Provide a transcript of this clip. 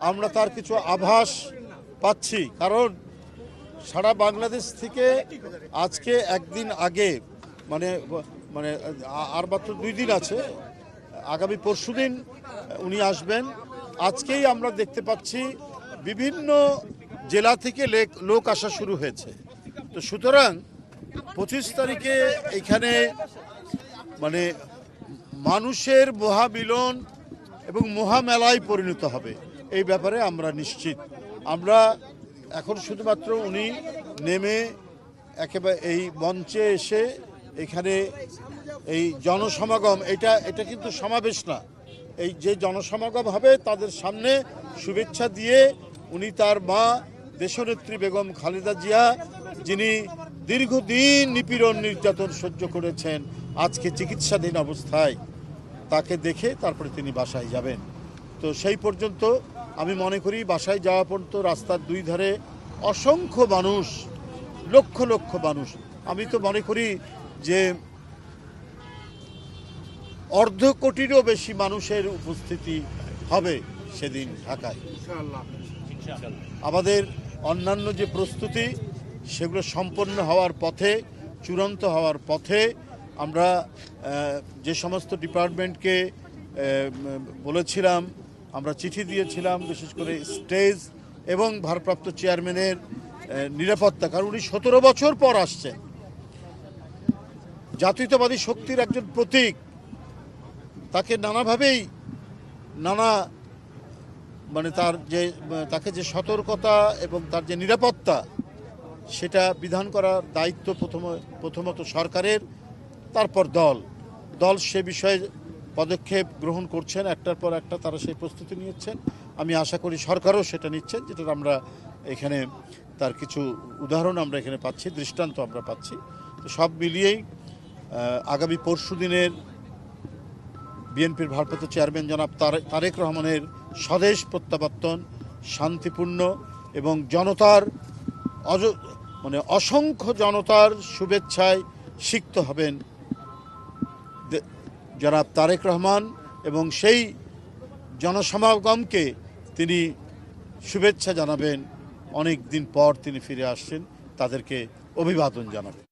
আমরা তার কিছু আভাস পাচ্ছি, কারণ সারা বাংলাদেশ থেকে আজকে একদিন আগে মানে মানে আর মাত্র 2 দিন আছে, আগামী পরশুদিন উনি আসবেন। আজকেই আমরা দেখতে পাচ্ছি বিভিন্ন জেলা থেকে লোক আসা শুরু হয়েছে। তো সুতরাং 25 তারিখে এখানে মানে মানুষের মহামিলন এবং মহামেলায় পরিণত হবে, এই ব্যাপারে আমরা নিশ্চিত। আমরা এখন শুধুমাত্র উনি নেমে একেবারে এই মঞ্চে এসে এখানে এই জনসমাগম, এটা কিন্তু সমাবেশ না, এই যে জনসমাগম হবে তাদের সামনে শুভেচ্ছা দিয়ে উনি তার মা দেশনেত্রী বেগম খালেদা জিয়া, যিনি দীর্ঘদিন নিপীড়ন নির্যাতন সহ্য করেছেন, আজকে চিকিৎসাধীন অবস্থায়, তাকে দেখে তারপরে তিনি বাসায় যাবেন। তো সেই পর্যন্ত আমি মনে করি বাসায় যাওয়া পর্যন্ত রাস্তার 2 ধারে অসংখ্য মানুষ, লক্ষ লক্ষ মানুষ, আমি তো মনে করি যে 1/2 কোটিরও বেশি মানুষের উপস্থিতি হবে সেদিন ঢাকায়। আমাদের অন্যান্য যে প্রস্তুতি সেগুলো সম্পন্ন হওয়ার পথে, চূড়ান্ত হওয়ার পথে। আমরা যে সমস্ত ডিপার্টমেন্টকে বলেছিলাম, আমরা চিঠি দিয়েছিলাম, বিশেষ করে স্টেজ এবং ভারপ্রাপ্ত চেয়ারম্যানের নিরাপত্তা, কারণ উনি 17 বছর পর আসছেন, জাতীয়তাবাদী শক্তির একজন প্রতীক, তাকে নানাভাবেই তাকে যে সতর্কতা এবং তার যে নিরাপত্তা সেটা বিধান করার দায়িত্ব প্রথমত সরকারের, তারপর দল সে বিষয়ে পদক্ষেপ গ্রহণ করছেন, একটার পর একটা তারা সেই প্রস্তুতি নিচ্ছেন। আমি আশা করি সরকারও সেটা নিচ্ছেন, যেটা আমরা এখানে তার কিছু উদাহরণ আমরা এখানে পাচ্ছি, দৃষ্টান্ত আমরা পাচ্ছি। তো সব মিলিয়েই আগামী পরশুদিনের বিএনপির ভারপ্রাপ্ত চেয়ারম্যান জনাব তারেক রহমানের স্বদেশ প্রত্যাবর্তন শান্তিপূর্ণ এবং জনতার অসংখ্য জনতার শুভেচ্ছায় সিক্ত হবেন জনাব তারেক রহমান, এবং সেই জনসমাগমকে তিনি শুভেচ্ছা জানাবেন। অনেক দিন পর তিনি ফিরে আসছেন, তাদেরকে অভিবাদন জানাবেন।